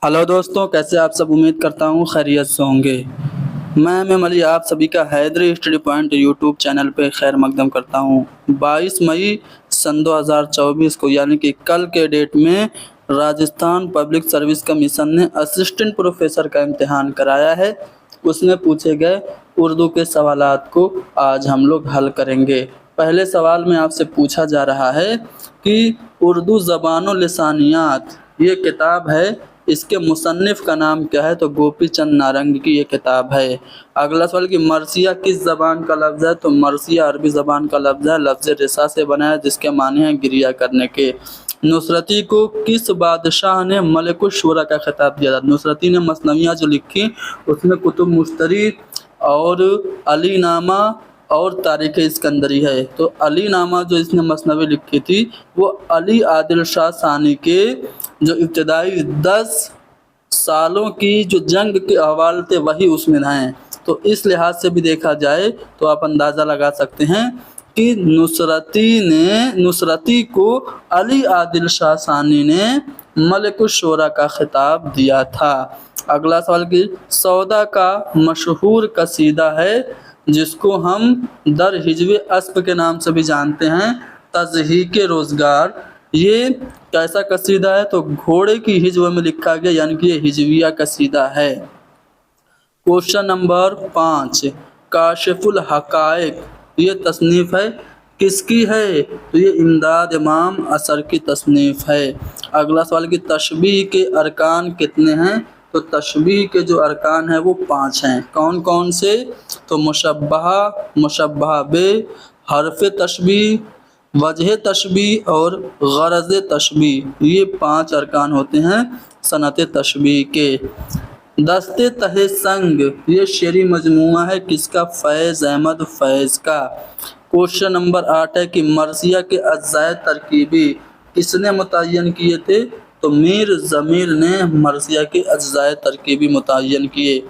Hello दोस्तों, कैसे आप सब। उम्मीद करता हूँ खैरियत से होंगे। मैं एम अली आप सभी का Haidari study point YouTube channel पे खैर मकदम करता हूँ। 22 मई सन 2024 को यानी कि कल के डेट में राजस्थान पब्लिक सर्विस कमीशन ने असिस्टेंट प्रोफेसर का इम्तिहान कराया है। उसमें पूछे गए उर्दू के सवालात को आज हम लोग हल करेंगे। पहले सवाल में आपसे पूछा जा रहा है कि उर्दू ज़बान व लिसानियात ये किताब है, इसके मुसन्निफ़ का नाम क्या है? तो गोपी चंद नारंगी की ये किताब है। अगला सवाल कि मरसिया किस ज़बान का लफ्ज़ है? तो मरसिया अरबी ज़बान का लफ्ज़ है, लफ्ज़ रिसा से बना है जिसके माने हैं गिरिया करने के। नुसरती को किस बादशाह ने मलिकुश शुरा का खिताब दिया था? नुसरती ने मसनवियाँ जो लिखी उसमें कुतुब मुश्तरी और अली नामा और तारीख़ इस्कंदरी है। तो अली नामा जो इसने मसनवी लिखी थी वो अली आदिल शाह सानी के जो इब्तदाई 10 सालों की जो जंग के अहवाल थे वही उसमें हैं। तो इस लिहाज से भी देखा जाए तो आप अंदाज़ा लगा सकते हैं कि नुसरती को अली आदिल शाह सानी ने मलिकुश शोरा का खिताब दिया था। अगला सवाल कि सौदा का मशहूर कसीदा है जिसको हम दर हिजवे अस्प के नाम से भी जानते हैं, तज़हीक रोज़गार, ये कैसा कसीदा है? तो घोड़े की हिजव में लिखा गया यानी कि ये हिजविया कसीदा है। क्वेश्चन नंबर 5, काशिफुल हकायक ये तसनीफ़ है किसकी है? तो ये इमदाद इमाम असर की तसनीफ़ है। अगला सवाल कि तशबीह के अरकान कितने हैं? तो तशबीह के जो अरकान हैं वो 5 हैं। कौन कौन से? तो मुशब्बहा, मुशब्बहा बे, हरफ तशबीह, वजह तशबीह और गरज़ तशबीह, ये 5 अरकान होते हैं सनत तशबीह के। दस्ते तहे संग ये शेरी मजमूआ है किसका? फैज़ अहमद फैज़ का। क्वेश्चन नंबर 8 है कि मरसिया के अज्जाए तरकीबी किसने मुतय्यन किए थे? तो मीर ज़मीर ने मरसिया के अज्जाए तरकीबी मुतय्यन किए।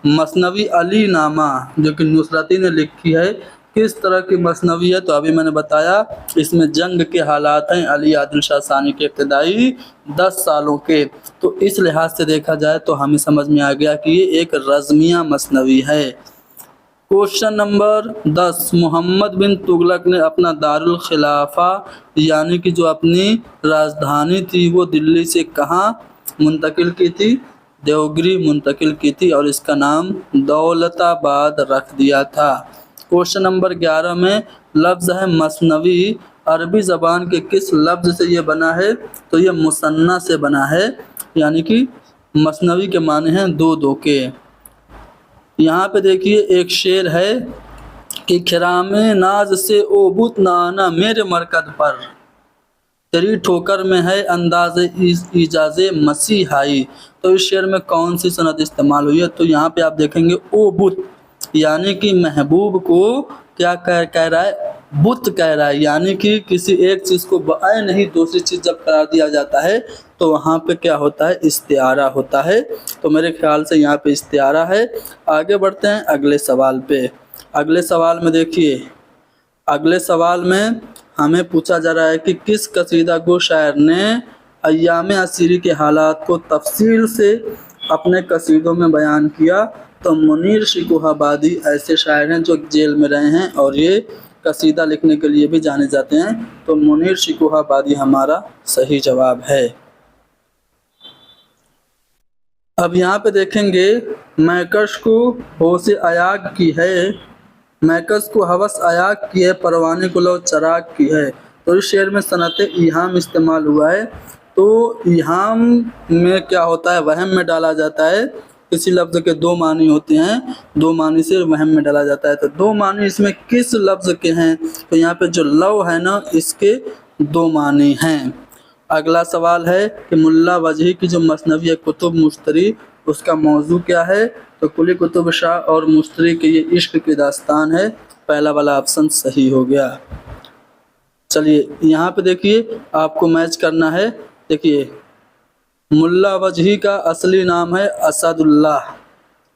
मसनवी अली नामा जो कि नुसरती ने लिखी है किस तरह की मसनवी है? तो अभी मैंने बताया इसमें जंग के हालात हैं अली आदिल शाह सानी के इब्तदाई 10 सालों के। तो इस लिहाज से देखा जाए तो हमें समझ में आ गया कि ये एक रज़मिया मसनवी है। क्वेश्चन नंबर 10, मोहम्मद बिन तुगलक ने अपना दारुल खिलाफा यानी कि जो अपनी राजधानी थी वो दिल्ली से कहाँ मुंतकिल की थी? देवगिरी मुंतकिल की थी और इसका नाम दौलताबाद रख दिया था। क्वेश्चन नंबर 11 में लफ्ज़ है मसनवी, अरबी ज़बान के किस लफ्ज़ से ये बना है? तो ये मुसन्ना से बना है यानी कि मसनवी के माने हैं दो दो के। यहाँ पे देखिए एक शेर है कि खिरामे नाज से ओबुत नाना मेरे मरकद पर, तेरी ठोकर में है अंदाज़ इजाज़े मसीहाई। तो इस शेर में कौन सी सनद इस्तेमाल हुई है? तो यहाँ पे आप देखेंगे ओबुत यानी कि महबूब को क्या कह रहा है? बुत कह रहा है, यानी कि किसी एक चीज़ को बाय नहीं दूसरी चीज़ जब करार दिया जाता है तो वहाँ पे क्या होता है? इस्तिआरा होता है। तो मेरे ख्याल से यहाँ पे इस्तिआरा है। आगे बढ़ते हैं अगले सवाल पे। अगले सवाल में देखिए, अगले सवाल में हमें पूछा जा रहा है कि किस कसीदा को शायर ने अय्याम असीरी के हालात को तफसील से अपने कसीदों में बयान किया? तो मुनीर शिकोहाबादी ऐसे शायर हैं जो जेल में रहे हैं और ये कसीदा लिखने के लिए भी जाने जाते हैं। तो मुनीर शिकोहाबादी हमारा सही जवाब है। अब यहाँ पे देखेंगे मैकश को होश अयाग की है, मैकस को हवस अयाग की है, परवाने को लो चराग की है। तो इस शेर में सनत इहाम इस्तेमाल हुआ है। तो इहाम में क्या होता है? वहम में डाला जाता है। किसी लफ्ज़ के दो मानी होते हैं, दो मानी से वहम में डाला जाता है। तो दो मानी इसमें किस लफ्ज़ के हैं? तो यहाँ पे जो लव है ना इसके दो मानी हैं। अगला सवाल है कि मुल्ला वजही की जो मसनवी है कुतुब मुश्तरी उसका मौजू क्या है? तो कुली कुतुब शाह और मुश्तरी के ये इश्क की दास्तान है। पहला वाला ऑप्शन सही हो गया। चलिए यहाँ पे देखिए आपको मैच करना है। देखिए मुल्ला वजही का असली नाम है असदुल्लाह,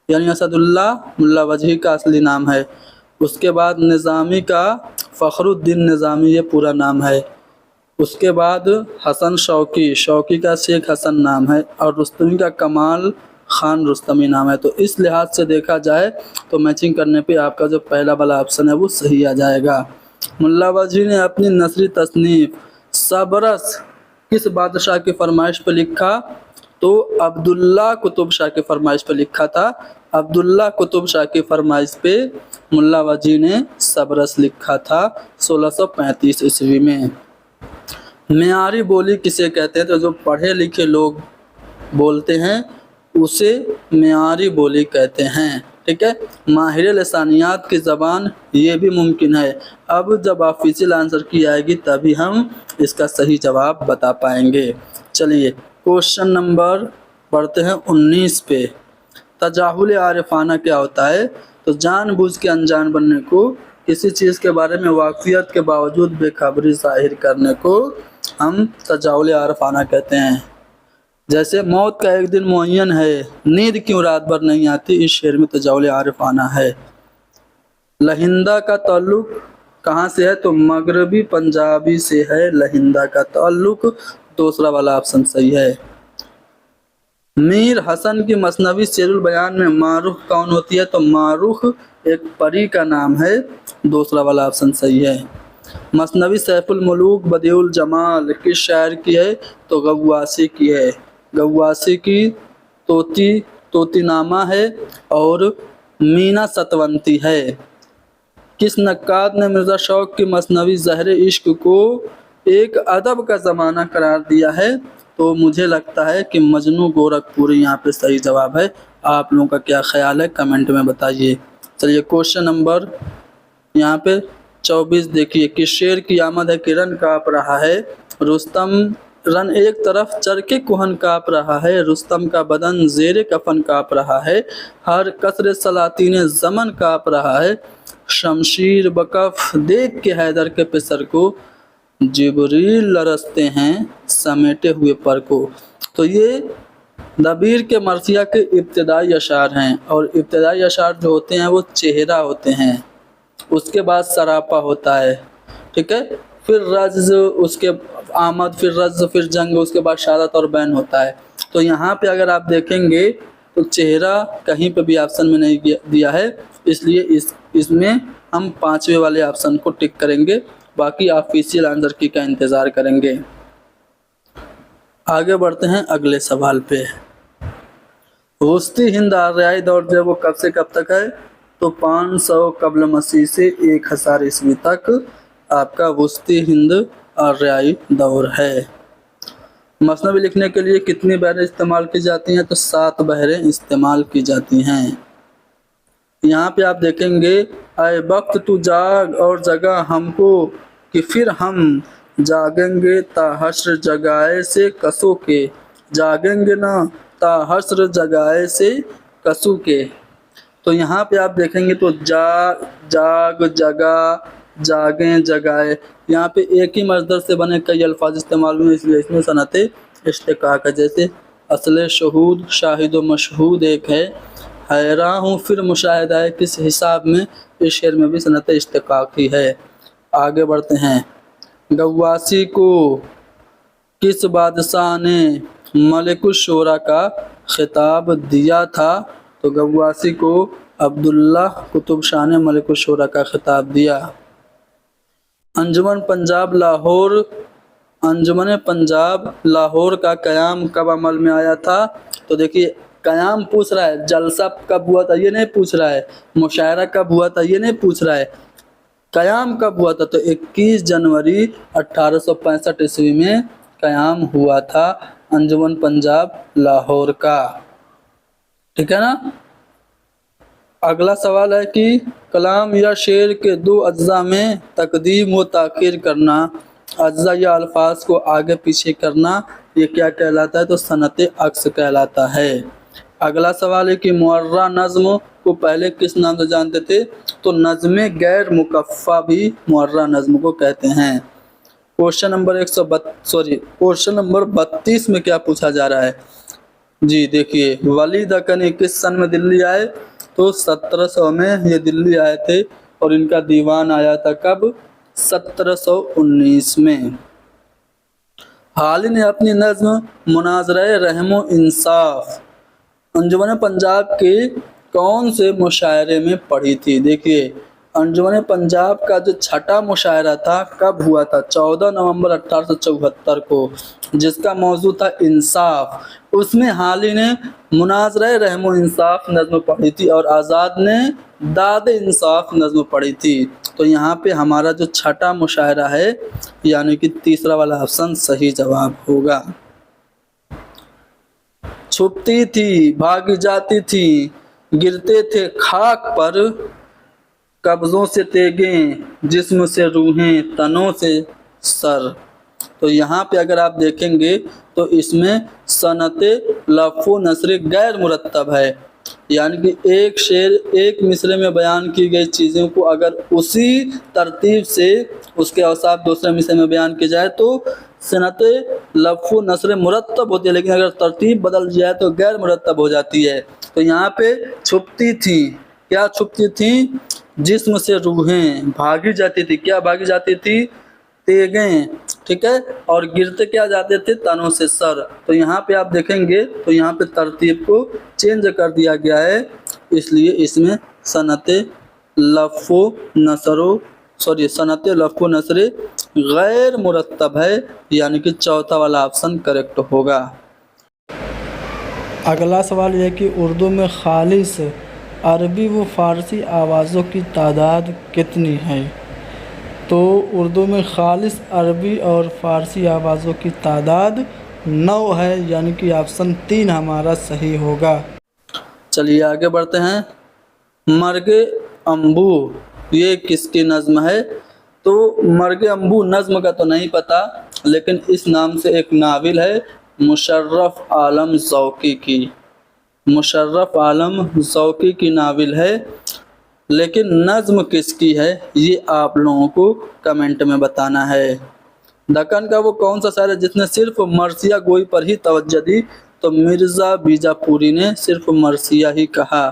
यानी असदुल्लाह मुल्ला वजही का असली नाम है। उसके बाद निज़ामी का फ़खरुद्दीन निज़ामी ये पूरा नाम है। उसके बाद हसन शौकी, शौकी का शेख हसन नाम है, और रुस्तमी का कमाल खान रुस्तमी नाम है। तो इस लिहाज से देखा जाए तो मैचिंग करने पे आपका जो पहला वाला ऑप्शन है वो सही आ जाएगा। मुल्ला वजीर ने अपनी नसरी तसनीफ सबरस किस बादशाह की फरमाइश पर लिखा? तो अब्दुल्ला कुतुब शाह की फरमाइश पर लिखा था। अब्दुल्ला कुतुब शाह की फरमाइश पे मुल्ला वजीर ने सबरस लिखा था 1635 ईस्वी में। मियारी बोली किसे कहते हैं? तो जो पढ़े लिखे लोग बोलते हैं उसे मियारी बोली कहते हैं। ठीक है, माहिर लसानियात की ज़बान ये भी मुमकिन है। अब जब ऑफिशियल आंसर की आएगी तभी हम इसका सही जवाब बता पाएंगे। चलिए क्वेश्चन नंबर पढ़ते हैं 19 पे। तजाहुल आरिफाना क्या होता है? तो जानबूझ के अनजान बनने को, किसी चीज़ के बारे में वाक़फियत के बावजूद बेखबरी ज़ाहिर करने को हम तजाहुल आरिफाना कहते हैं। जैसे मौत का एक दिन मुअय्यन है, नींद क्यों रात भर नहीं आती, इस शेर में तजाहुल आरिफाना है। लहिंदा का ताल्लुक कहाँ से है? तो मगरबी पंजाबी से है लहिंदा का ताल्लुक, दूसरा वाला ऑप्शन सही है। मीर हसन की मसनवी शेरुल बयान में मारूख कौन होती है? तो मारूख एक परी का नाम है, दूसरा वाला ऑप्शन सही है। मसनवी सैफुल मुलूक बदिउल जमाल किस शायर की है? तो गव्वासी की है। गव्वासी की तोतीनामा है और मीना सतवंती है। किस नक्काद ने मिर्ज़ा शौक की मसनवी ज़हर इश्क को एक अदब का ज़माना करार दिया है? तो मुझे लगता है कि मजनू गोरखपुरी यहाँ पे सही जवाब है। आप लोगों का क्या ख्याल है कमेंट में बताइए। चलिए क्वेश्चन नंबर यहाँ पे 24 देखिए। किस शेर की आमद है कि रन काँप रहा है? रुस्तम रन एक तरफ चरके कुहन काँप रहा है, रुस्तम का बदन ज़ेरे कफन काँप रहा है, हर कसरे सलातीने ज़मन काँप रहा है, शमशीर बकफ देख के हैदर के पिसर को जिबरील लरसते हैं समेटे हुए पर को। तो ये दबीर के मरसिया के इब्तदाई अशार हैं, और इब्तदाई अशार जो होते हैं वो चेहरा होते हैं, उसके बाद सरापा होता है। ठीक है, फिर रज्ज, उसके आमद, फिर रज्ज, फिर जंग, उसके बाद शहादत और बैन होता है। तो यहाँ पे अगर आप देखेंगे तो चेहरा कहीं पे भी ऑप्शन में नहीं दिया है, इसलिए इसमें हम 5वें वाले ऑप्शन को टिक करेंगे, बाकी ऑफिशियल आंसर की का इंतज़ार करेंगे। आगे बढ़ते हैं अगले सवाल पे। वस्ती हिंद आर्याई दौर जो है वो कब से कब तक है? तो 500 कबल मसीह से 1000 ईस्वी तक आपका वस्ती हिंद आर्याई दौर है। मसनवी लिखने के लिए कितनी बहरें इस्तेमाल की जाती हैं? तो 7 बहरें इस्तेमाल की जाती हैं। यहाँ पे आप देखेंगे, ऐ वक्त तू जाग और जगा हमको कि फिर हम जागेंगे ता हश्र जगाए से कसो के, जागेंगे ना ता हश्र जगाए से कसो के। तो यहाँ पे आप देखेंगे तो जाग, जगा, जागें, जगाए, यहाँ पे एक ही मजदर से बने कई अल्फाज इस्तेमाल हुए, इसलिए इसमें सनत इश्तिकाक है। जैसे असल शहूद, शाहिद व मशहूद एक है, हैरान हूँ फिर मुशाहिदा है, किस हिसाब में, इस शेर में भी सनत इश्तिकाक ही है। आगे बढ़ते हैं। गव्वासी को किस बादशाह ने मलिकुश शोरा का खिताब दिया था? तो गव्वासी को अब्दुल्ला कुतुब शाह ने मलिकुश शोरा का खिताब दिया। अंजुमन पंजाब लाहौर का क़याम कब अमल में आया था? तो देखिए क़याम पूछ रहा है, जलसा कब हुआ था ये नहीं पूछ रहा है, मुशायरा कब हुआ था ये नहीं पूछ रहा है, क़याम कब हुआ था? तो 21 जनवरी 1865 ईस्वी में क़याम हुआ था अंजुमन पंजाब लाहौर का। ठीक है ना। अगला सवाल है कि कलाम या शेर के 2 अज्जा में तकदीम व ताख़ीर करना, अज्जा या अल्फाज को आगे पीछे करना, ये क्या कहलाता है? तो सनत अक्स कहलाता है। अगला सवाल है कि मुअर्रा नज़्म को पहले किस नाम से जानते थे? तो नज़्म गैर मुकफ़्फ़ा भी मुअर्रा नज़्म को कहते हैं। क्वेश्चन नंबर 32 में क्या पूछा जा रहा है? जी देखिए, वली दक्कनी किस सन में दिल्ली आए? तो 1700 में ये दिल्ली आए थे, और इनका दीवान आया था कब? 1719 में। हाली ने अपनी नज्म मुनाजरा रहमो इंसाफ अंजुमन पंजाब के कौन से मुशायरे में पढ़ी थी? देखिए, अंजुमन पंजाब का जो छठा मुशायरा था कब हुआ था? 14 नवंबर 1874 को, जिसका मौजू था इंसाफ। उसमें हाली ने मुनाजरा रहमो इंसाफ नज्म पढ़ी थी और आज़ाद ने दाद इंसाफ नज्म पढ़ी थी। तो यहाँ पे हमारा जो छठा मुशायरा है यानी कि तीसरा वाला ऑप्शन सही जवाब होगा। छुपती थी, भागी जाती थी, गिरते थे खाक पर, कब्जों से तेगें, जिस्म से रूहें, तनों से सर। तो यहाँ पे अगर आप देखेंगे तो इसमें सनते लफ़ो नसर गैर मुरत्तब है, यानी कि एक शेर एक मिसरे में बयान की गई चीज़ों को अगर उसी तरतीब से उसके औसाफ दूसरे मिसरे में बयान किया जाए तो सनत लफ़ो नसर मुरत्तब होती है, लेकिन अगर तरतीब बदल जाए तो गैर मुरत्तब हो जाती है। तो यहाँ पे छुपती थी, क्या छुपती थी? जिस्म से रूहें, भागी जाती थी, क्या भागी जाती थी? तेगें, ठीक है, और गिरते क्या जाते थे? तनों से सर। तो यहाँ पे आप देखेंगे तो यहाँ पे तरतीब को चेंज कर दिया गया है, इसलिए इसमें सनत लफ़ो नसर गैर मुरत्तब है, यानी कि चौथा वाला ऑप्शन करेक्ट होगा। अगला सवाल यह कि उर्दू में खालिस अरबी व फ़ारसी आवाज़ों की तादाद कितनी है? तो उर्दू में खालिस अरबी और फ़ारसी आवाज़ों की तादाद 9 है, यानी कि ऑप्शन 3 हमारा सही होगा। चलिए आगे बढ़ते हैं। मर्गे अम्बू ये किसकी नज़्म है? तो मर्गे अम्बू नज़्म का तो नहीं पता, लेकिन इस नाम से एक नाविल है मुशर्रफ आलम ज़ौकी की, मुशर्रफ आलम ज़ौकी की नाविल है, लेकिन नज़्म किसकी है ये आप लोगों को कमेंट में बताना है। दक्कन का वो कौन सा शायर है जिसने सिर्फ मरसिया गोई पर ही तवज्जो दी? तो मिर्ज़ा बीजापुरी ने सिर्फ मरसिया ही कहा।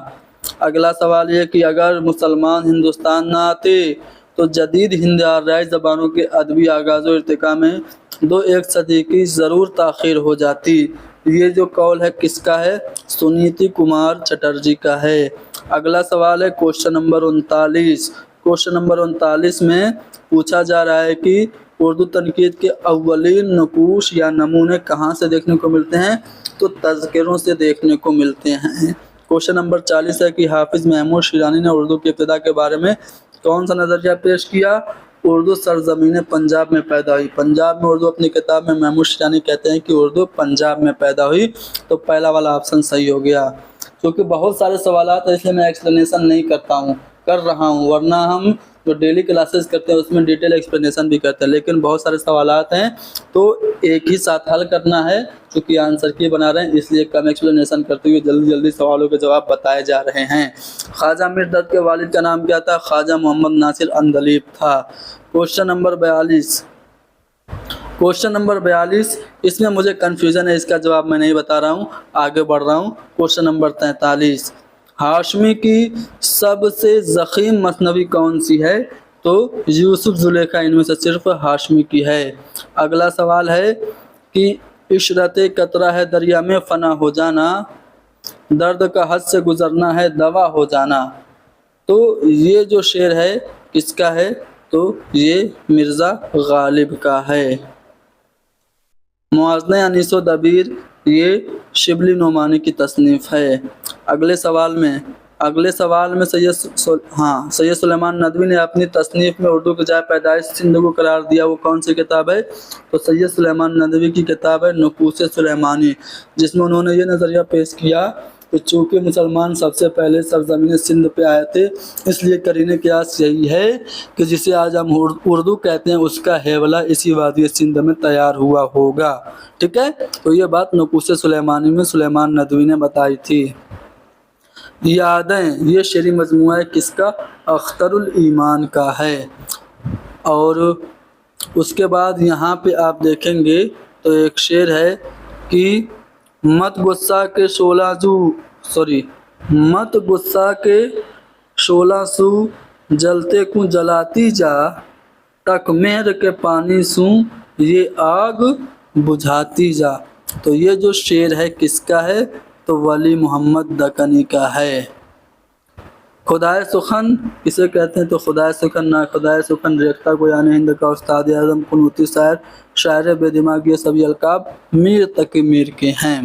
अगला सवाल ये कि अगर मुसलमान हिंदुस्तान न आते तो जदीद हिंद आर्याई ज़बानों के अदबी आगाज़ और इर्तिका में 1 सदी की ज़रूर ताख़ीर हो जाती। ये जो कौल है किसका है? सुनीति कुमार चटर्जी का है। अगला सवाल है क्वेश्चन नंबर 39। क्वेश्चन नंबर 39 में पूछा जा रहा है कि उर्दू तनकीद के अव्वलीन नकूश या नमूने कहाँ से देखने को मिलते हैं? तो तज़किरों से देखने को मिलते हैं। क्वेश्चन नंबर 40 है कि हाफिज़ महमूद शिरानी ने उर्दू की इब्तिदा के बारे में कौन सा नज़रिया पेश किया? उर्दू सरज़मीन पंजाब में पैदा हुई। पंजाब में उर्दू अपनी किताब में महमूद शिरानी कहते हैं कि उर्दू पंजाब में पैदा हुई। तो पहला वाला ऑप्शन सही हो गया। क्योंकि बहुत सारे सवालात है इसलिए मैं एक्सप्लेनेशन नहीं कर रहा हूँ, वरना हम जो डेली क्लासेस करते हैं उसमें डिटेल एक्सप्लेनेशन भी करते हैं, लेकिन बहुत सारे सवालात हैं तो एक ही साथ हल करना है। क्योंकि आंसर की बना रहे हैं इसलिए कम एक्सप्लेनेशन करते हुए जल्दी जल्दी सवालों के जवाब बताए जा रहे हैं। ख्वाजा मीर दर्द के वालिद का नाम क्या था? ख्वाजा मोहम्मद नासिर अंदलीब था। Question number 42। क्वेश्चन नंबर 42 इसमें मुझे कन्फ्यूज़न है, इसका जवाब मैं नहीं बता रहा हूँ, आगे बढ़ रहा हूँ। क्वेश्चन नंबर 43 हाशमी की सबसे ज़ख़ीम मसनवी कौन सी है? तो यूसुफ ज़ुलेखा इनमें से सिर्फ हाशमी की है। अगला सवाल है कि इशरत कतरा है दरिया में फ़ना हो जाना, दर्द का हद से गुज़रना है दवा हो जाना। तो ये जो शेर है किसका है? तो ये मिर्ज़ा गालिब का है। मुआज़ने अनीसो दबीर ये शिबली नोमानी की तसनीफ़ है। अगले सवाल में सैयद सुलेमान नदवी ने अपनी तसनीफ़ में उर्दू की जाए पैदाइश सिंध को करार दिया, वो कौन सी किताब है? तो सैयद सुलेमान नदवी की किताब है नुकूस सुलेमानी, जिसमें उन्होंने ये नज़रिया पेश किया कि चूँकि मुसलमान सबसे पहले सरज़मीन सिंध पे आए थे इसलिए करीने क़ियास यही है कि जिसे आज हम उर्दू कहते हैं उसका हेवला इसी वादी सिंध में तैयार हुआ होगा। ठीक है, तो ये बात नुकूस सुलेमानी में सुलेमान नदवी ने बताई थी। यादें ये शेरी मजमूआ है किसका? अख्तरुल ईमान का है। और उसके बाद यहाँ पे आप देखेंगे तो एक शेर है कि मत गुस्सा के 16 सू जलते को जलाती जा, टक मेहर के पानी सू ये आग बुझाती जा। तो ये जो शेर है किसका है? तो वली मोहम्मद दकनी का है। खुदाए सुखन किसे कहते हैं? तो खुदाए सुखन ना खुदाए सुखन रेख्ता को यानी हिंद का उस्ताद आज़म कुनूती शायर शायर बेदिमाग ये सभी अलकाब मीर तकी मीर के हैं।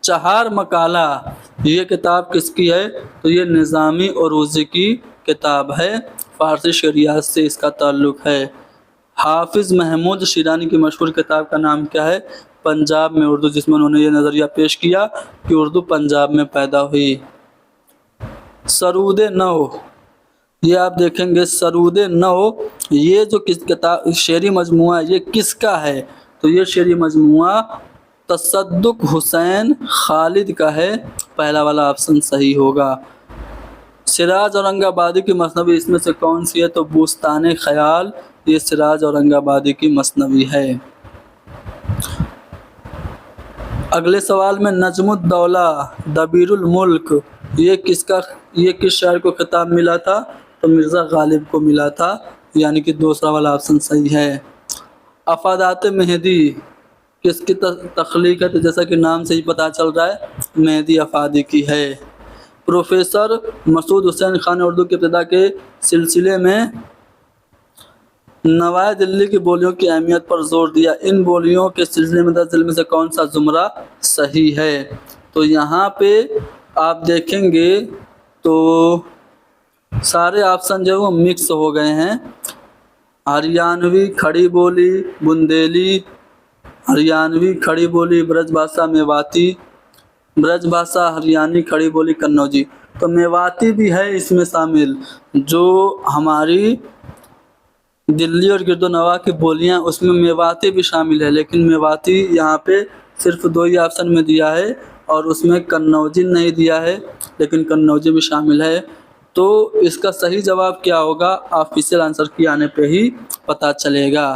चहार मकाला ये किताब किसकी है? तो ये निज़ामी उरूज़ी की किताब है, फ़ारसी शरियात से इसका ताल्लुक़ है। हाफिज़ महमूद शिरानी की मशहूर किताब का नाम क्या है? पंजाब में उर्दू, जिसमें उन्होंने ये नज़रिया पेश किया कि उर्दू पंजाब में पैदा हुई। सरूद नौ ये आप देखेंगे, सरूद नौ ये जो किस किताब शेरी मजमुआ ये किसका है? तो ये शेरी मजमुआ तसद्दुक हुसैन खालिद का है। पहला वाला ऑप्शन सही होगा। सिराज औरंगाबादी की मसनवी इसमें से कौन सी है? तो बुस्तान ख्याल ये सिराज औरंगाबादी की मसनवी है। अगले सवाल में नजमुद्दौला दबीरुल मुल्क ये किस शायर को खिताब मिला था? तो मिर्ज़ा गालिब को मिला था, यानी कि दूसरा वाला ऑप्शन सही है। अफादात मेहदी किसकी तख्लीक है? तो जैसा कि नाम से ही पता चल रहा है मेहदी अफादी की है। प्रोफेसर मसूद हुसैन खान ने उर्दू की इब्तिदा के सिलसिले में नवाए दिल्ली की बोलियों की अहमियत पर जोर दिया। इन बोलियों के सिलसिले में 10 जिले में से कौन सा जुमरा सही है? तो यहाँ पे आप देखेंगे तो सारे ऑप्शन जो है वो मिक्स हो गए हैं। हरियाणवी खड़ी बोली बुंदेली, हरियाणवी खड़ी बोली ब्रजभाषा मेवाती, ब्रजभाषा हरियाणी खड़ी बोली कन्नौजी। तो मेवाती भी है इसमें शामिल, जो हमारी दिल्ली और गिरदोनवा की बोलियां उसमें मेवाती भी शामिल है, लेकिन मेवाती यहाँ पे सिर्फ 2 ही ऑप्शन में दिया है और उसमें कन्नौजी नहीं दिया है, लेकिन कन्नौजी भी शामिल है। तो इसका सही जवाब क्या होगा? ऑफिशियल आंसर की आने पे ही पता चलेगा।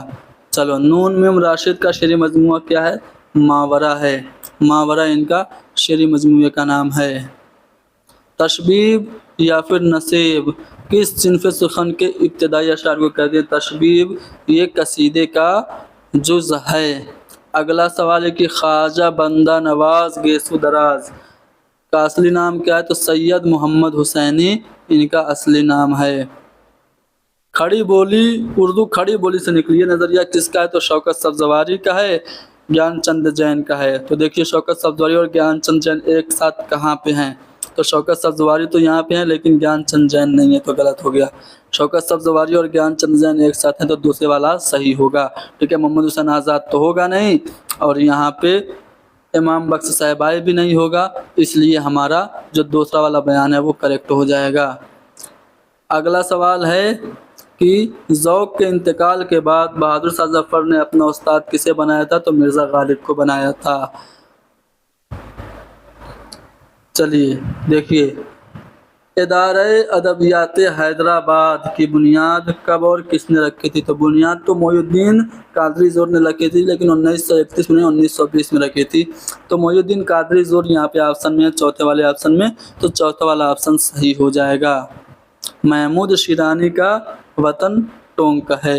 चलो, नून मीम राशिद का शेरी मजमूआ क्या है? मावरा है। मावरा इनका शेरी मजमूए का नाम है। तशबीब या फिर नसीब किस सिनफ सुखन के इब्तिदाई अशार को कहते हैं? तशबीब ये कसीदे का जुज़ है। अगला सवाल है कि ख्वाजा बंदा नवाज गेसु दराज का असली नाम क्या है? तो सैयद मोहम्मद हुसैनी इनका असली नाम है। खड़ी बोली उर्दू खड़ी बोली से निकली, नज़रिया किसका है? तो शौकत सब्ज़वारी का है, ज्ञानचंद जैन का है। तो देखिए शौकत सब्ज़वारी और ज्ञानचंद जैन एक साथ कहाँ पे हैं? तो शौकत सब्ज़वारी तो यहाँ पे हैं, लेकिन ज्ञानचंद जैन नहीं है, तो गलत हो गया। शौकत सब्ज़वारी और ज्ञानचंद जैन एक साथ हैं, तो दूसरे वाला सही होगा। ठीक है, मोहम्मद हुसैन आज़ाद तो होगा नहीं, और यहाँ पे इमाम बख्श साहिबाई भी नहीं होगा, इसलिए हमारा जो दूसरा वाला बयान है वो करेक्ट हो जाएगा। अगला सवाल है कि ज़ौक़ के इंतकाल के बाद बहादुर शाह ज़फ़र ने अपना उस्ताद किसे बनाया था? तो मिर्ज़ा गालिब को बनाया था। चलिए देखिए, इदारे अदबियात हैदराबाद की बुनियाद कब और किसने रखी थी? तो बुनियाद तो मोइनुद्दीन कादरी ज़ोर ने रखी थी, लेकिन 1931 में 1920 में रखी थी। तो मोइनुद्दीन कादरी ज़ोर यहाँ पे ऑप्शन में है, चौथे वाले ऑप्शन में, तो चौथा वाला ऑप्शन सही हो जाएगा। महमूद शिरानी का वतन टोंक है।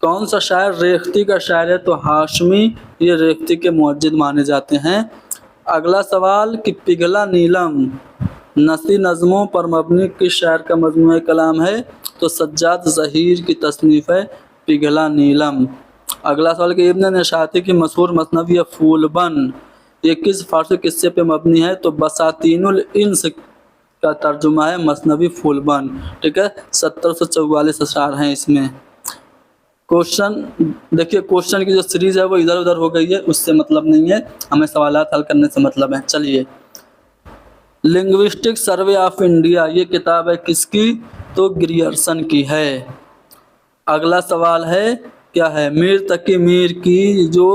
कौन सा शायर रेख्ती का शायर है? तो हाशमी ये रेख्ती के मुअज्जिद माने जाते हैं। अगला सवाल कि पिघला नीलम नसी नज़मों पर मबनी किस शायर का मजमूआ कलाम है? तो सज्जाद ज़हीर की तसनीफ़ है पिघला नीलम। अगला सवाल कि इब्न नशाती की मशहूर मसनवी है फूलबन ये किस फारसी किस्से पे मबनी है? तो बसातीनुल इंस का तर्जुमा है मसनवी फूलबन। ठीक है, 1744 अशार हैं इसमें। क्वेश्चन देखिए, क्वेश्चन की जो सीरीज है वो इधर उधर हो गई है, उससे मतलब नहीं है, हमें सवालात हल करने से मतलब है। चलिए, लिंग्विस्टिक सर्वे ऑफ इंडिया ये किताब है किसकी? तो ग्रियर्सन की है। अगला सवाल है क्या है? मीर तकी मीर की जो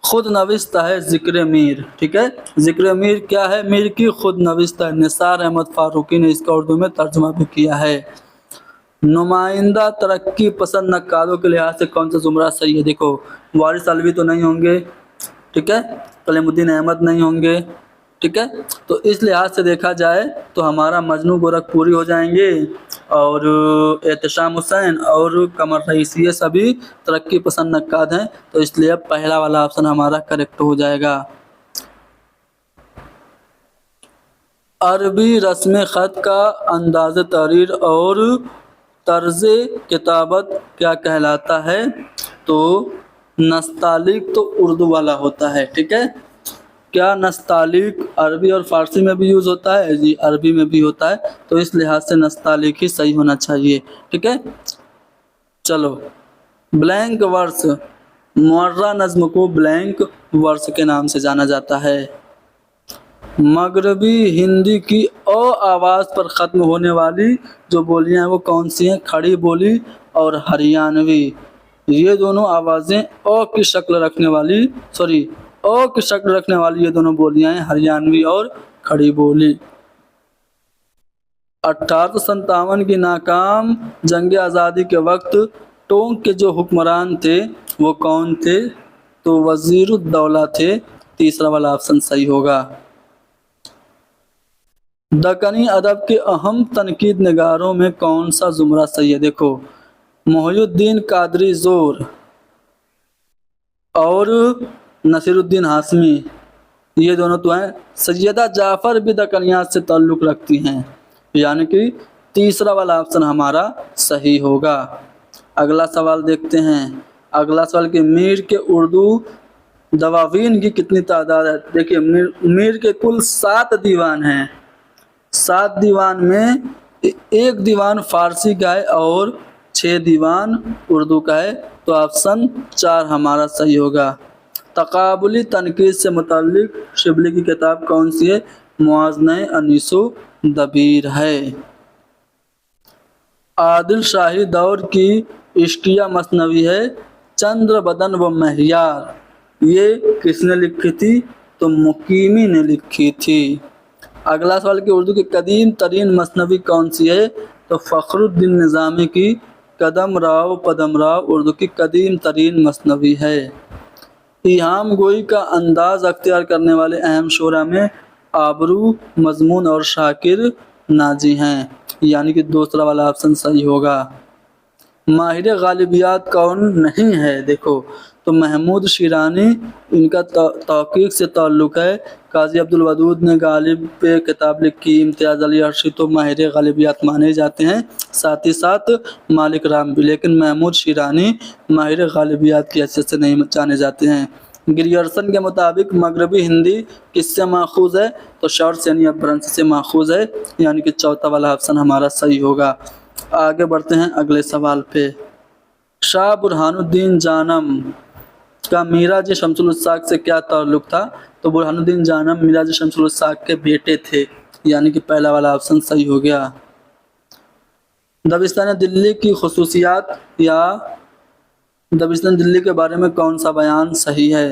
खुद नविश्ता है ज़िक्र मीर। ठीक है, ज़िक्र मीर क्या है? मीर की खुद नविश्ता है। निसार अहमद फारूकी ने इसका उर्दू में तर्जुमा भी किया है। नुमाइंदा तरक्की पसंद नक्कारों के लिहाज से कौन सा जुमरा सही है? देखो, वारिस अलवी तो नहीं होंगे, ठीक है, कलीमुद्दीन अहमद नहीं होंगे, ठीक है। तो इस लिहाज से देखा जाए तो हमारा मजनू गोरखपुरी हो जाएंगे और एहतशाम हुसैन और कमर रईसी ये सभी तरक्की पसंद नक्काद हैं, तो इसलिए पहला वाला ऑप्शन हमारा करेक्ट हो जाएगा। अरबी रस्म ख़त का अंदाज़ तहरीर और तर्ज किताबत क्या कहलाता है? तो नस्तालिक तो उर्दू वाला होता है, ठीक है। क्या नस्तालिक अरबी और फ़ारसी में भी यूज़ होता है? जी अरबी में भी होता है, तो इस लिहाज से नस्तालिक ही सही होना चाहिए, ठीक है। चलो, ब्लैंक वर्स, मुअर्रा नज़्म को ब्लैंक वर्स के नाम से जाना जाता है। मगरबी हिंदी की अ आवाज़ पर ख़त्म होने वाली जो बोलियां हैं वो कौन सी हैं? खड़ी बोली और हरियाणवी। ये दोनों आवाज़ें अ की शक्ल रखने वाली ये दोनों बोलियां हैं, हरियाणवी और खड़ी बोली। 1857 की नाकाम जंग आज़ादी के वक्त टोंक के जो हुक्मरान थे वो कौन थे? तो वज़ीरुद्दौला थे, तीसरा वाला ऑप्शन सही होगा। दक्कनी अदब के अहम तनकीद निगारों में कौन सा जुमरा सही है? देखो, मोहिउद्दीन कादरी ज़ोर और नसीरुद्दीन हाशमी, ये दोनों तो हैं। सैयदा जाफ़र भी दक्कनियात से ताल्लुक़ रखती हैं, यानी कि तीसरा वाला ऑप्शन हमारा सही होगा। अगला सवाल देखते हैं। अगला सवाल कि मीर के उर्दू दवावीन की कितनी तादाद है? देखिए, मीर के कुल 7 दीवान हैं। 7 दीवान में एक दीवान फ़ारसी का है और 6 दीवान उर्दू का है, तो ऑप्शन 4 हमारा सही होगा। तकाबुली तनकीद से मुताल्लिक शिबली की किताब कौन सी है? मुआज़ने अनीसो दबीर है। आदिल शाही दौर की इश्किया मसनवी है चंद्र बदन व महियार, ये किसने लिखी थी? तो मुकीमी ने लिखी थी। अगला सवाल कि उर्दू की कदीम तरीन मसनवी कौन सी है? तो फ़खरुद्दीन निज़ामी की कदम राव पदम राव उर्दू की कदीम तरीन मसनवी है। इहाम गोई का अंदाज़ अख्तियार करने वाले अहम शोरा में आबरू, मजमून और शाकिर नाजी हैं, यानी कि दूसरा वाला ऑप्शन सही होगा। माहिर गालिबियात कौन नहीं है? देखो, तो महमूद शिरानी, इनका तहक़ीक़ से ताल्लुक़ है। काजी अब्दुल वदूद ने गालिब पे किताब लिखी। इम्तियाज़ अली अर्शी तो माहिर गालिबियात माने जाते हैं, साथ ही साथ मालिक राम भी, लेकिन महमूद शिरानी माहिर गालिबियात की हैसियत से नहीं जाने जाते हैं। ग्रियर्सन के मुताबिक मगरबी हिंदी किससे माखूज़ है? तो शॉर्ट्स यानी अपभ्रंश से माखूज़ है, यानी कि चौथा वाला ऑप्शन हमारा सही होगा। आगे बढ़ते हैं अगले सवाल पे। शाह बुरहानुद्दीन जानम का मीराज शमसुल उस्साक से क्या ताल्लुक़ था? तो बुरहानुद्दीन जानम मीराज शमसुल उस्साक के बेटे थे, यानी कि पहला वाला ऑप्शन सही हो गया। दबिस्तान दिल्ली की खुसूसियात या दबिस्तान दिल्ली के बारे में कौन सा बयान सही है?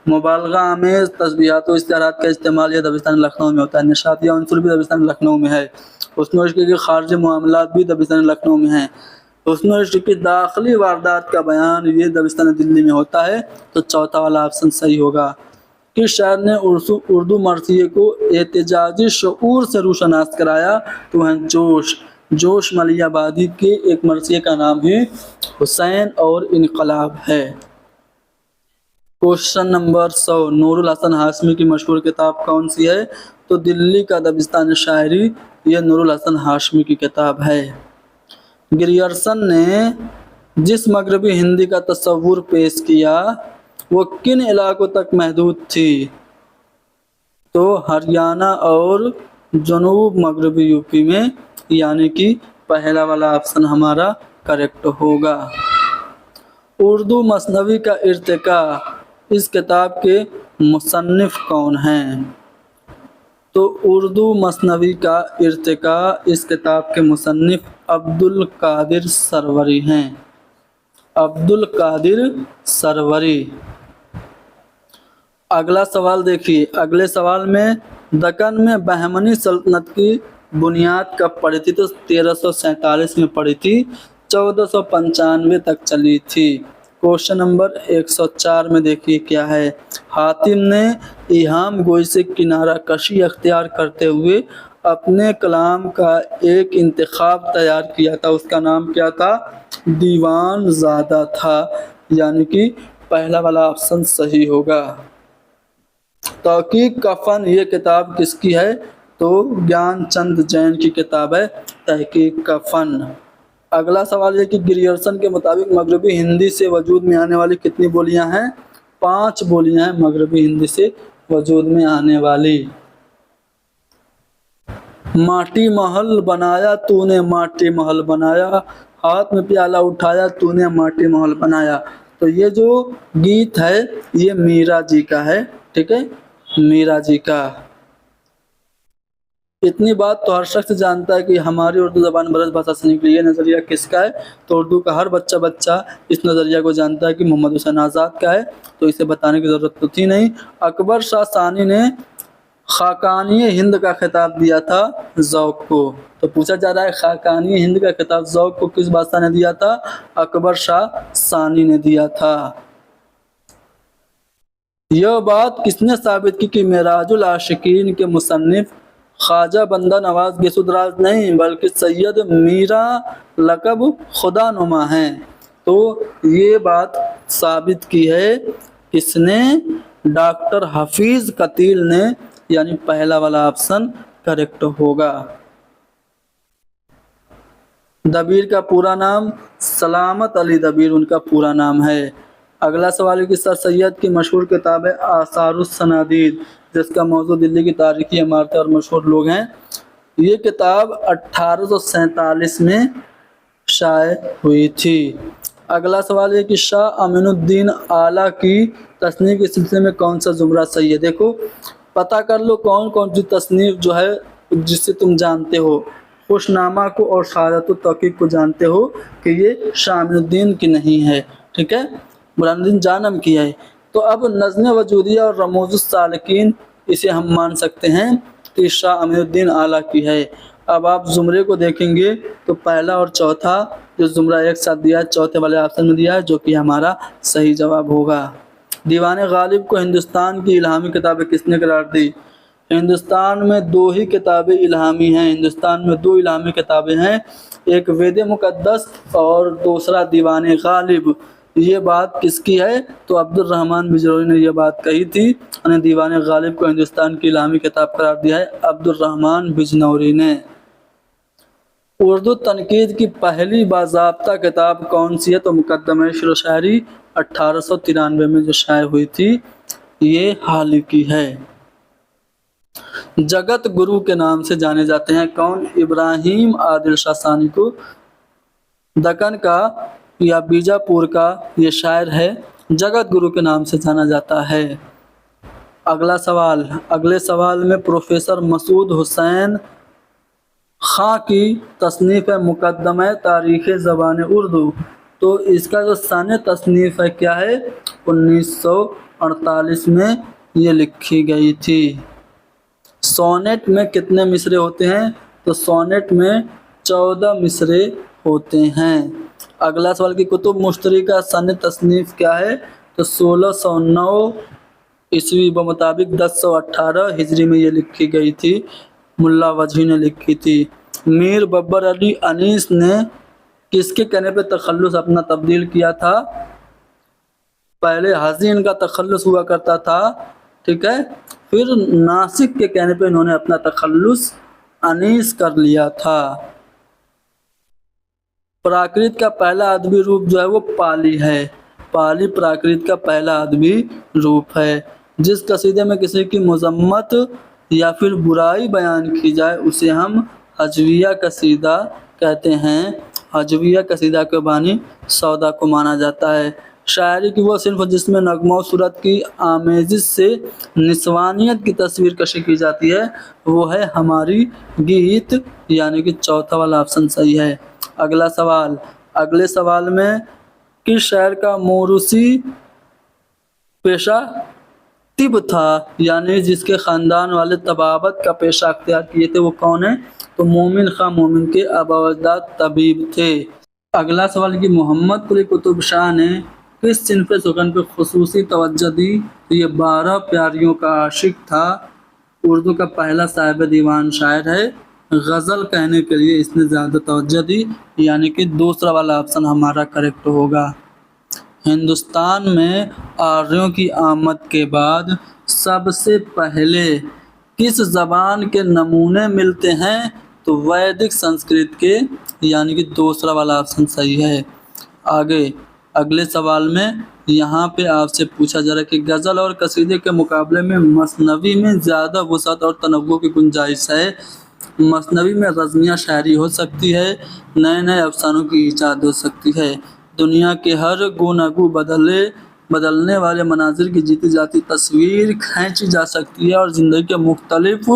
मुबालगा आमेज़ तस्बीहात व इश्तिहारात का इस्तेमाल यह दबिस्तान लखनऊ में होता है। निशात या अंसुर भी दबिस्तान लखनऊ में है। हुस्न व इश्क के खारजी मामलात भी दबिस्तान लखनऊ में हैं। हुस्न व इश्क की दाखिली वारदात का बयान ये दबिस्तान दिल्ली में होता है, तो चौथा वाला ऑप्शन सही होगा। किस शायर ने उर्दू मरसिए को एहतिजाजी शऊर से रूशनास कराया? तो वह जोश मलियाबादी के एक मरसिए का नाम है हुसैन और इनकलाब है। क्वेश्चन नंबर 100, नूरुल हसन हाशमी की मशहूर किताब कौन सी है? तो दिल्ली का दबिस्तान शायरी, यह नूरुल हसन हाशमी की किताब है। ग्रियर्सन ने जिस मगरबी हिंदी का तस्वुर पेश किया वो किन इलाकों तक महदूद थी? तो हरियाणा और जनूब मगरबी यूपी में, यानी कि पहला वाला ऑप्शन हमारा करेक्ट होगा। उर्दू मसनवी का इर्तिका, इस किताब के मुसन्निफ कौन हैं? तो उर्दू मसनवी का इर्तिका, इस किताब के मुसन्निफ अब्दुल कादिर सरवरी हैं। अब्दुल कादिर सरवरी। अगला सवाल देखिए। अगले सवाल में दक्कन में बहमनी सल्तनत की बुनियाद कब पड़ी थी? तो 1347 में पड़ी थी, 1495 तक चली थी। क्वेश्चन नंबर 104 में देखिए क्या है। हातिम ने इहाम गोई से किनारा कशी अख्तियार करते हुए अपने कलाम का एक इंतखाब तैयार किया था। उसका नाम क्या था? दीवान ज़ादा था, यानी कि पहला वाला ऑप्शन सही होगा। तहकीक का फन ये किताब किसकी है? तो ज्ञानचंद जैन की किताब है तहकीक का फन। अगला सवाल है कि ग्रियर्सन के मुताबिक मगरबी हिंदी से वजूद में आने वाली कितनी बोलियां हैं? 5 बोलियां हैं मगरबी हिंदी से वजूद में आने वाली। माटी महल बनाया तूने माटी महल बनाया, हाथ में प्याला उठाया तूने माटी महल बनाया। तो ये जो गीत है ये मीरा जी का है, ठीक है, मीरा जी का। इतनी बात तो हर शख्स जानता है कि हमारी उर्दू ज़बान ब्रज भाषा से निकली। ये नज़रिया किसका है? तो उर्दू का हर बच्चा इस नज़रिया को जानता है कि मोहम्मद हुसैन आज़ाद का है, तो इसे बताने की ज़रूरत तो थी नहीं। अकबर शाह सानी ने खाकानी हिंद का खिताब दिया था ज़ौक़ को। तो पूछा जा रहा है खाकानी हिंद का खिताब ज़ौक़ को किस बादशाह ने दिया था? अकबर शाह सानी ने दिया था। यह बात किसने साबित की कि मेराजुल आशिकीन के मुसन्निफ ख्वाजा बंदा नवाज गिसुदराज नहीं बल्कि सैयद मीरा लक़ब खुदा नुमा हैं? तो ये बात साबित की है किसने? डॉक्टर हफीज़ कतील ने, यानी पहला वाला ऑप्शन करेक्ट होगा। दबीर का पूरा नाम? सलामत अली दबीर उनका पूरा नाम है। अगला सवाल है कि सर सैयद की मशहूर किताब है आसारुस सनादीद, जिसका मौजू दिल्ली की तारीखी इमारतें और मशहूर लोग हैं। ये किताब 1847 में शाये हुई थी। अगला सवाल है कि शाह अमीनुद्दीन आला की तस्नीफ के सिलसिले में कौन सा जुमरा सही है? देखो पता कर लो कौन कौन सी तस्नीफ जो है जिससे तुम जानते हो। खुशनामा को और शहादत तौकीक को जानते हो कि ये शाह अमीनुद्दीन की नहीं है, ठीक है, बुरहानुद्दीन जानम की है। तो अब नज़्म वजूदिया और रमूज़ुस सालिकीन इसे हम मान सकते हैं कि शाह अमीनुद्दीन आला की है। अब आप जुमरे को देखेंगे तो पहला और चौथा जो जुमरा एक साथ दिया है चौथे वाले ऑप्शन में दिया है, जो कि हमारा सही जवाब होगा। दीवान गालिब को हिंदुस्तान की इल्हामी किताबें किसने करार दी? हिंदुस्तान में 2 ही किताबें इल्हामी हैं। हिंदुस्तान में 2 इल्हामी किताबें हैं, एक वेद मुक़द्दस और दूसरा दीवान गालिब। ये बात किसकी है? तो अब्दुल रहमान बिजनौरी ने यह बात कही थी। उन्हें दीवान गालिब को हिंदुस्तान की इल्हामी किताब करार दिया है अब्दुल रहमान बिजनौरी ने। उर्दू तनकीद की पहली बाज़ाब्ता किताब कौन सी है? तो मुक़द्दमा शेर व शायरी 1893 में जो शाये हुई थी, ये हाल ही की है। जगत गुरु के नाम से जाने जाते हैं कौन? इब्राहिम आदिल शाह सानी को दक्कन का या बीजापुर का ये शायर है, जगत गुरु के नाम से जाना जाता है। अगले सवाल में प्रोफेसर मसूद हुसैन खां की तसनीफ़ है मुक़द्दमा तारीख़ ज़बान उर्दू। तो इसका जो सन तसनीफ़ है क्या है? 1948 में ये लिखी गई थी। सोनेट में कितने मिसरे होते हैं? तो सोनेट में 14 मिसरे होते हैं। अगला सवाल की कुतुब मुश्तरी का सन तसनीफ़ क्या है? तो 1609 ईस्वी ब मुताबिक 1018 हिजरी में ये लिखी गई थी, मुल्ला वजही ने लिखी थी। मीर बब्बर अली अनीस ने किसके कहने पे तखल्लुस अपना तब्दील किया था? पहले हज़ीन का तखल्लुस हुआ करता था, ठीक है, फिर नासिक के कहने पे इन्होंने अपना तखल्लुस अनीस कर लिया था। प्राकृत का पहला अदबी रूप जो है वो पाली है। पाली प्राकृत का पहला अदबी रूप है। जिस कसीदे में किसी की मज़म्मत या फिर बुराई बयान की जाए उसे हम हजविया कसीदा कहते हैं। हजविया कसीदा के बानी सौदा को माना जाता है। शायरी की वो सिर्फ जिसमें नगमा सूरत की आमेजिश से निस्वानियत की तस्वीर कशी की जाती है वो है हमारी गीत, यानी कि चौथा वाला ऑप्शन सही है। अगले सवाल में किस शायर का मोरूसी पेशा तिब था, यानी जिसके ख़ानदान वाले तबाबत का पेशा अख्तियार किए थे वो कौन है? तो मोमिन खां मोमिन के आबावजदाद तबीब थे। अगला सवाल कि मोहम्मद कुली कुतुब शाह ने किस सिनफ सुखन पे खुसूसी तवज्जो दी? तो ये 12 प्यारियों का आशिक था। उर्दू का पहला साहिब दीवान शायर है। गज़ल कहने के लिए इसने ज़्यादा तवज्जो दी, यानी कि दूसरा वाला ऑप्शन हमारा करेक्ट होगा। हिंदुस्तान में आर्यों की आमद के बाद सबसे पहले किस ज़बान के नमूने मिलते हैं? तो वैदिक संस्कृत के, यानी कि दूसरा वाला ऑप्शन सही है। आगे अगले सवाल में यहाँ पे आपसे पूछा जा रहा है कि गज़ल और कसीदे के मुकाबले में मसनवी में ज़्यादा वसअत और तनव्वुर की गुंजाइश है। मसनवी में रज़मिया शायरी हो सकती है, नए नए अफसानों की ईजाद हो सकती है, दुनिया के हर गुनगु बदलने वाले मनाजिर की जीती जाती तस्वीर खींची जा सकती है और ज़िंदगी के मुख्तलिफ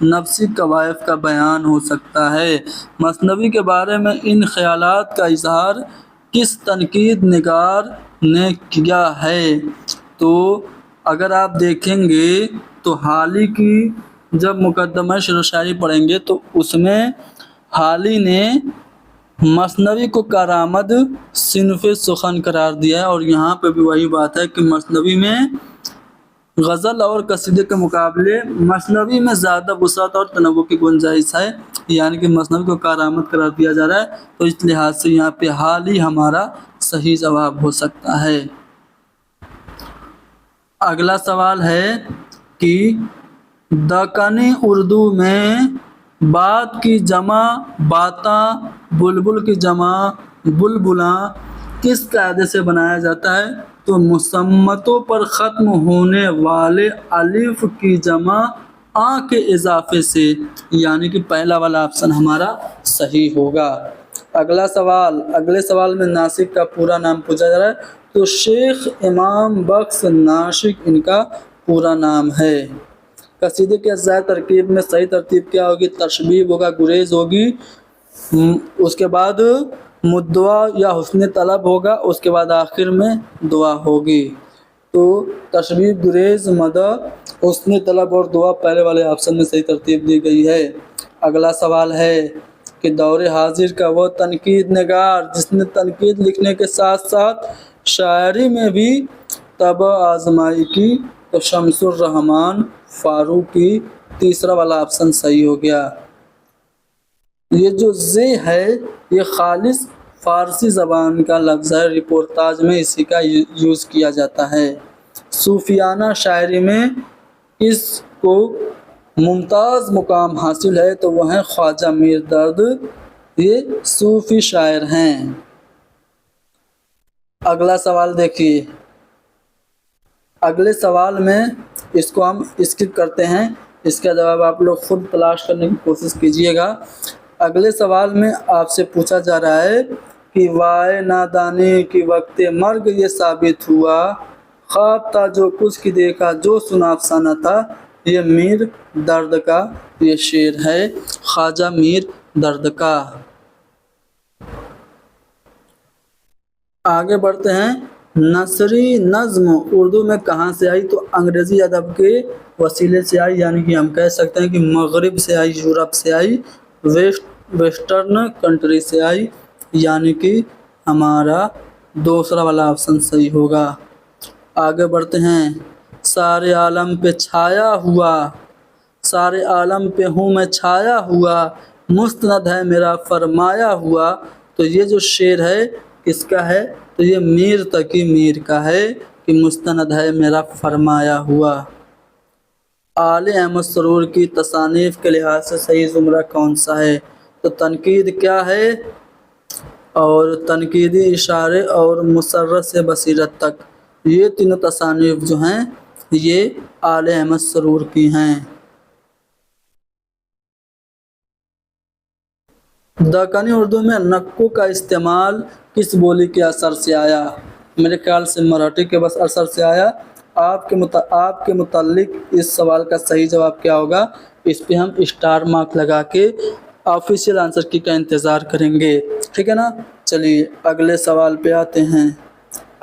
नफ्सी कवायफ का बयान हो सकता है। मसनवी के बारे में इन ख़यालात का इजहार किस तनकीद निगार ने किया है? तो अगर आप देखेंगे तो हाली की जब मुकदमा शेर व शायरी पढ़ेंगे तो उसमें हाली ने मसनवी को करामद सिनफ सुखन करार दिया है। और यहाँ पे भी वही बात है कि मसनवी में गज़ल और कसीदे के मुकाबले मसनवी में ज़्यादा वसअत और तनव्वुर की गुंजाइश है, यानी कि मसनवी को करामत करार दिया जा रहा है। तो इस लिहाज से यहाँ पे हाल ही हमारा सही जवाब हो सकता है। अगला सवाल है कि दक्कनी उर्दू में बात की जमा बाता, बुलबुल की जमा बुलबुला किस कायदे से बनाया जाता है? तो मुसम्मतों पर ख़त्म होने वाले अलिफ की जमा आ के इजाफे से, यानी कि पहला वाला ऑप्शन हमारा सही होगा। अगला सवाल, अगले सवाल में नासिक का पूरा नाम पूछा जा रहा है। तो शेख इमाम बख्श नासिक इनका पूरा नाम है। कसीदे के अज़्ज़ाए तरकीब में सही तरतीब क्या होगी? तशबीब होगा, गुरेज होगी, उसके बाद मुद्दवा या हुस्न तलब होगा, उसके बाद आखिर में दुआ होगी। तो तशबीब, गुरेज, मदा, हुस्न तलब और दुआ पहले वाले ऑप्शन में सही तरतीब दी गई है। अगला सवाल है कि दौरे हाजिर का वह तनकीद निगार जिसने तनकीद लिखने के साथ साथ शायरी में भी तब आजमाई की, तो शमसुर रहमान फारूकी, तीसरा वाला ऑप्शन सही हो गया। ये जो जे है ये खालिस फ़ारसी ज़बान का लफ्ज़ है, रिपोर्टाज में इसी का यूज़ किया जाता है। सूफियाना शायरी में इसको मुमताज़ मुकाम हासिल है, तो वह हैं ख्वाजा मीर दर्द, ये सूफ़ी शायर हैं। अगला सवाल देखिए, अगले सवाल में इसको हम स्किप करते हैं, इसका जवाब आप लोग खुद तलाश करने की कोशिश कीजिएगा। अगले सवाल में आपसे पूछा जा रहा है कि वाए नादानी की वक्त मर्ग ये साबित हुआ, ख्वाब था जो कुछ की देखा जो सुना अफसाना था। ये मीर दर्द का ये शेर है, ख्वाजा मीर दर्द का। आगे बढ़ते हैं। नसरी नज़्म उर्दू में कहाँ से आई? तो अंग्रेज़ी अदब के वसीले से आई, यानी कि हम कह सकते हैं कि मगरिब से आई, यूरोप से आई, वेस्टर्न कंट्री से आई, यानी कि हमारा दूसरा वाला ऑप्शन सही होगा। आगे बढ़ते हैं। सारे आलम पे छाया हुआ, सारे आलम पे हूँ मैं छाया हुआ, मुस्तनद है मेरा फरमाया हुआ। तो ये जो शेर है किसका है? तो ये मीर तकी मीर का है कि मुस्तनद है मेरा फरमाया हुआ। आले अहमद सरूर की तसानीफ़ के लिहाज से सही ज़ुमरा कौन सा है? तो तनकीद क्या है? और तनकीदी इशारे और मुसर्रत से बसीरत तक, ये तीनों तसानीफ़ जो हैं ये आले अहमद सरूर की हैं। दक्कनी उर्दू में नक्को का इस्तेमाल किस बोली के असर से आया? मेरे ख्याल से मराठी के बस असर से आया। आपके मुताल्लिक इस सवाल का सही जवाब क्या होगा? इस पे हम स्टार मार्क लगा के ऑफिशियल आंसर की का इंतज़ार करेंगे, ठीक है ना। चलिए अगले सवाल पे आते हैं।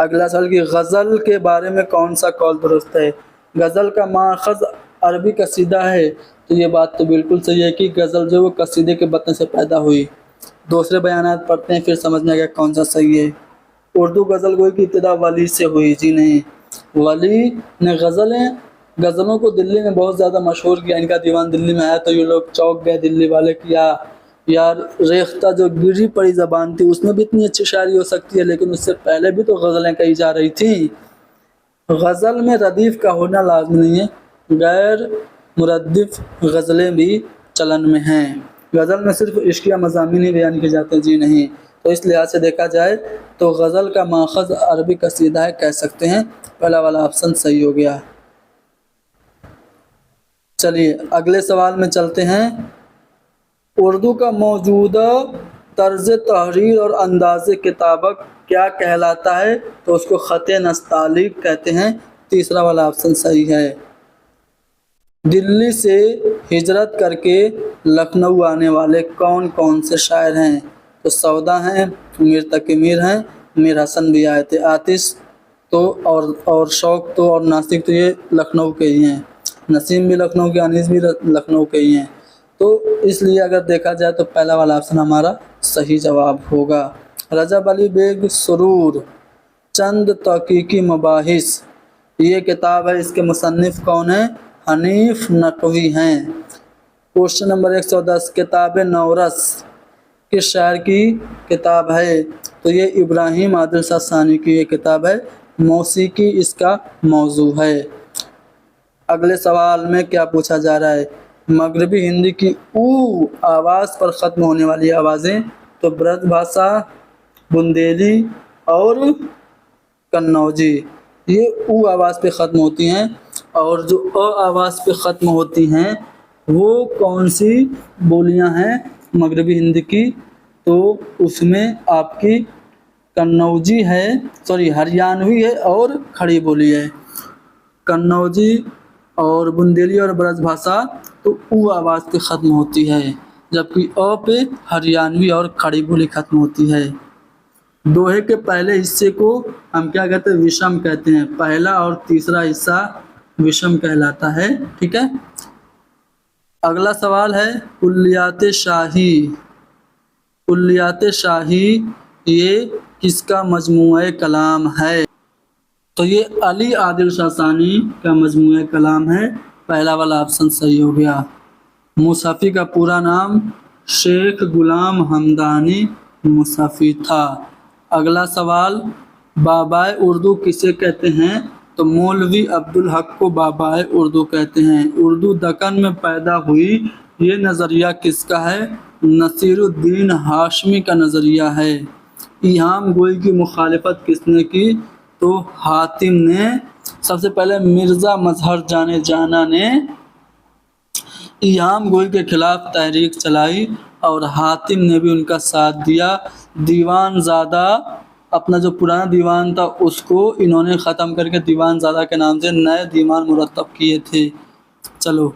अगला सवाल कि गज़ल के बारे में कौन सा कौल दुरुस्त है? गज़ल का माखज़ अरबी कसीदा है, तो ये बात तो बिल्कुल सही है कि गज़ल जो वो कसीदे के बतन से पैदा हुई। दूसरे बयानात पढ़ते हैं फिर समझ में आएगा कौन सा सही है। اردو غزل گوئی کی ابتدا ولی سے ہوئی، جی نہیں، ولی نے غزلوں کو دلی میں بہت زیادہ مشہور کیا. ان کا دیوان دلی میں آیا تو یہ لوگ چوک گئے دلی والے، کیا یار ریختہ جو گری پڑی زبان تھی اس میں بھی اتنی اچھی شاعری ہو سکتی ہے، لیکن اس سے پہلے بھی تو غزلیں کہی جا رہی تھیں. غزل میں ردیف کا ہونا لازم نہیں ہے، غیر مردف غزلیں بھی چلن میں ہیں. غزل میں صرف عشقیہ مضامین ہی بیان کیے جاتے ہیں، جی نہیں. تو اس لحاظ سے دیکھا جائے تو غزل کا ماخذ عربی قصیدہ ہے کہہ سکتے ہیں. پہلا والا آپشن صحیح ہو گیا. چلیے اگلے سوال میں چلتے ہیں. اردو کا موجودہ طرز تحریر اور انداز کتابت کیا کہلاتا ہے؟ تو اس کو خط نستعلیق کہتے ہیں. تیسرا والا آپشن صحیح ہے. دلی سے ہجرت کر کے لکھنؤ آنے والے کون کون سے شاعر ہیں؟ تو سودا ہیں، میر تقی میر ہیں، میر حسن بھی آئے تھے، آتش تو اور شوق تو اور ناسک تو یہ لکھنؤ کے ہی ہیں، نسیم بھی لکھنؤ کے، انیس بھی لکھنؤ کے ہی ہیں. تو اس لیے اگر دیکھا جائے تو پہلا والا آپشن ہمارا صحیح جواب ہوگا. رجب علی بیگ سرور چند تحقیقی مباحث یہ کتاب ہے، اس کے مصنف کون ہیں؟ حنیف نقوی ہیں. کوشچن نمبر 110 کتاب نورس کس شاعر کی کتاب ہے؟ تو یہ ابراہیم عادل شاہ ثانی کی یہ کتاب ہے. موسیقی اس کا موضوع ہے. اگلے سوال میں کیا پوچھا جا رہا ہے؟ مغربی ہندی کی او آواز پر ختم ہونے والی آوازیں. تو برج بھاشا، بندیلی اور قنوجی یہ او آواز پہ ختم ہوتی ہیں، اور جو آواز پہ ختم ہوتی ہیں وہ کون سی بولیاں ہیں مغربی ہندی کی؟ تو اس میں آپ کی قنوجی ہے، ہریانوی ہے اور کھڑی بولی ہے. قنوجی اور بندیلی اور برج بھاشا تو او آواز پہ ختم ہوتی ہے، جبکہ پہ ہریانوی اور کھڑی بولی ختم ہوتی ہے. دوہے کے پہلے حصے کو ہم کیا کہتے ہیں؟ وشم کہتے ہیں. پہلا اور تیسرا حصہ وشم کہلاتا ہے. ٹھیک ہے. اگلا سوال ہے کلیات شاہی. کلیات شاہی یہ کس کا مجموعہ کلام ہے؟ تو یہ علی عادل شاہ ثانی کا مجموعہ کلام ہے. پہلا والا آپشن صحیح ہو گیا. مصحفی کا پورا نام شیخ غلام حمدانی مصحفی تھا. اگلا سوال بابائے اردو کسے کہتے ہیں؟ تو مولوی عبدالحق کو بابائے اردو کہتے ہیں. اردو دکن میں پیدا ہوئی یہ نظریہ کس کا ہے؟ نصیر الدین ہاشمی کا نظریہ ہے. ایہام گوئی کی مخالفت کس نے کی؟ تو حاتم نے. سب سے پہلے مرزا مظہر جانا نے ایہام گوئی کے خلاف تحریک چلائی اور حاتم نے بھی ان کا ساتھ دیا. دیوان زادہ اپنا جو پرانا دیوان تھا اس کو انہوں نے ختم کر کے دیوان زادہ کے نام سے نئے دیوان مرتب کیے تھے. چلو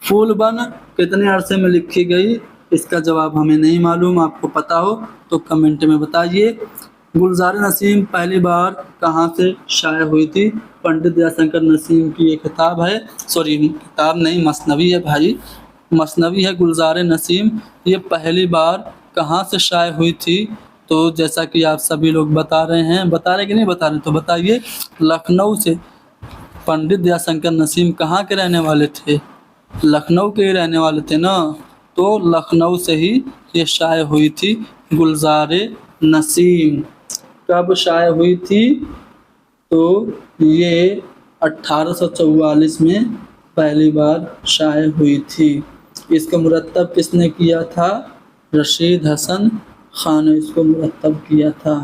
پھول بن کتنے عرصے میں لکھی گئی؟ اس کا جواب ہمیں نہیں معلوم. آپ کو پتہ ہو تو کمنٹ میں بتائیے. گلزار نسیم پہلی بار کہاں سے شائع ہوئی تھی؟ پنڈت دیا شنکر نسیم کی یہ کتاب ہے، کتاب نہیں مثنوی ہے بھائی، مثنوی ہے گلزار نسیم. یہ پہلی بار کہاں سے شائع ہوئی تھی؟ تو جیسا کہ آپ سبھی لوگ بتا رہے کہ نہیں بتا رہے تو بتائیے. لکھنؤ سے. پنڈت دیا شنکر نسیم کہاں کے رہنے والے تھے؟ لکھنؤ کے ہی رہنے والے تھے نا. تو لکھنؤ سے ہی یہ شائع ہوئی تھی گلزار نسیم. کب شائع ہوئی تھی؟ تو یہ 1844 میں پہلی بار شائع ہوئی تھی. اس کو مرتب کس نے کیا تھا؟ رشید حسن خان نے اس کو مرتب کیا تھا.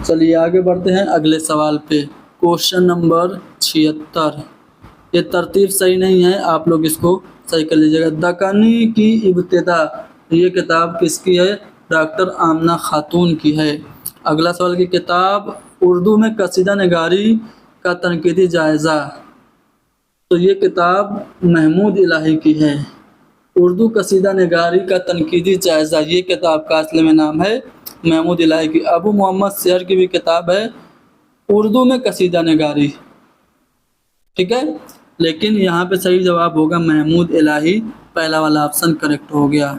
چلیے آگے بڑھتے ہیں اگلے سوال پہ. Question number 76. یہ ترتیب صحیح نہیں ہے، آپ لوگ اس کو صحیح کر لیجیے گا. دکنی کی ابتدا یہ کتاب کس کی ہے؟ ڈاکٹر آمنہ خاتون کی ہے. اگلا سوال کی کتاب اردو میں قصیدہ نگاری کا تنقیدی جائزہ. تو یہ کتاب محمود الہی کی ہے. اردو قصیدہ نگاری کا تنقیدی جائزہ یہ کتاب کا اصل میں نام ہے محمود الہی کی. ابو محمد سحر کی بھی کتاب ہے اردو میں قصیدہ نگاری. ٹھیک ہے، لیکن یہاں پہ صحیح جواب ہوگا محمود الہی. پہلا والا آپشن کریکٹ ہو گیا.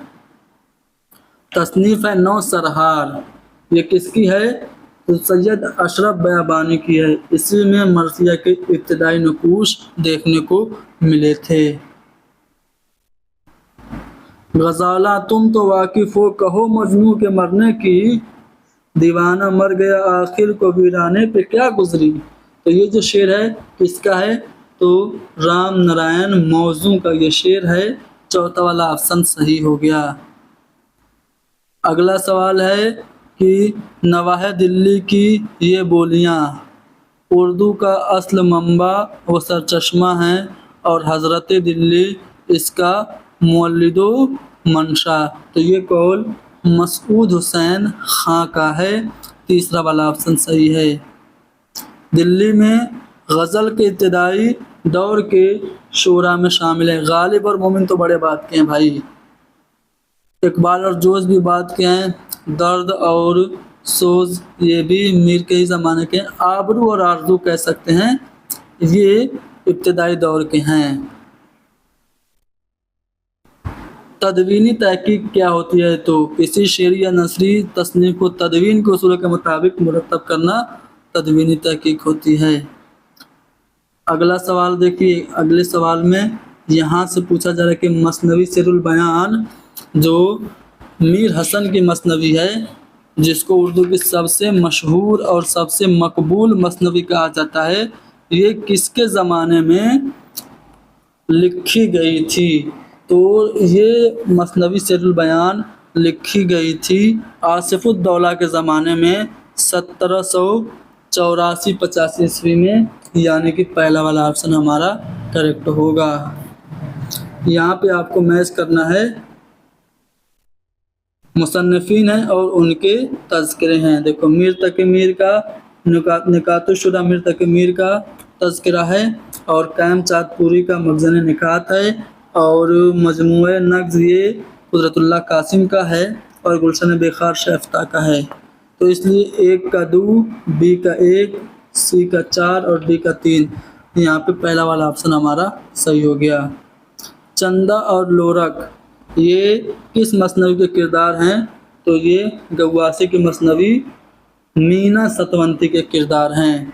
तसनीफ़ है नौ सरहार, ये किसकी है? तो सैयद अशरफ बयाबानी की है। इसी में मरसिया के इब्तिदाई नकूश देखने को मिले थे। गज़ाला तुम तो वाकिफ़ हो, कहो मजनू के मरने की, दीवाना मर गया आखिर को वीराने पे क्या गुजरी। तो ये जो शेर है किसका है? तो राम नारायण मौजू का ये शेर है। चौथा वाला ऑप्शन सही हो गया। अगला सवाल है कि नवाह दिल्ली की ये बोलियाँ उर्दू का असल मंबा व सरचश्मा हैं और हज़रत दिल्ली इसका मुवल्लिदो मंशा। तो ये कौल मसूद हुसैन खां का है। तीसरा वाला ऑप्शन सही है। दिल्ली में गज़ल के इब्तिदाई दौर के शोरा में शामिल है। गालिब और मोमिन तो बड़े बात के हैं भाई, इकबाल और जोश भी बात के हैं, दर्द और सोज ये भी मीर के ही ज़माने के हैं, आबरू और आरजू कह सकते हैं ये इब्तिदाई दौर के हैं। तदवीनी तहकीक क्या होती है? तो किसी शेरी या नसरी तसनीफ़ को तदवीन के उसूल के मुताबिक मुरतब करना तदवीनी तहकीक होती है। अगला सवाल देखिए, अगले सवाल में यहाँ से पूछा जा रहा है कि मसनवी सिरुल बयान जो मीर हसन की मसनवी है, जिसको उर्दू की सबसे मशहूर और सबसे मकबूल मसनवी कहा जाता है, ये किसके ज़माने में लिखी गई थी? तो ये मसनवी सिरुल बयान लिखी गई थी आसिफुद्दौला के ज़माने में 1784-85 ईस्वी में, यानी कि पहला वाला ऑप्शन हमारा करेक्ट होगा। यहाँ पे आपको मैच करना है, मुसन्निफीन हैं और उनके तज़किरे हैं। देखो मीर तकी मीर का निकातुश्शुरा मीर तकी मीर का तज़किरा है और कायम चाँदपुरी का मखज़न निकात है और मजमूए नग़्ज़ ये कुदरतुल्लाह कासिम का है और गुलशन बेखार शैफ्ता का है। तो इसलिए एक का 2, बी का 1, सी का 4 और डी का 3, यहाँ पे पहला वाला ऑप्शन हमारा सही हो गया। चंदा और लोरक ये किस मसनवी के किरदार हैं? तो ये गवासी की मसनवी मीना सतवंती के किरदार हैं।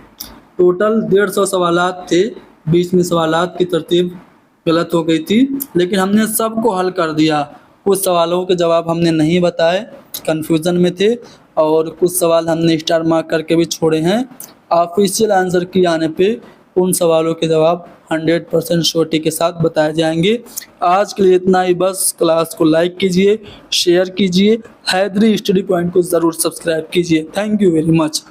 टोटल 150 सवालात थे, 20 में सवालात की तरतीब गलत हो गई थी, लेकिन हमने सबको हल कर दिया। कुछ सवालों के जवाब हमने नहीं बताए, कन्फ्यूज़न में थे, और कुछ सवाल हमने स्टार मार्क करके भी छोड़े हैं। ऑफिशियल आंसर की आने पे उन सवालों के जवाब 100% श्योरिटी के साथ बताए जाएंगे। आज के लिए इतना ही बस। क्लास को लाइक कीजिए, शेयर कीजिए, हैदरी स्टडी पॉइंट को ज़रूर सब्सक्राइब कीजिए। Thank you very much.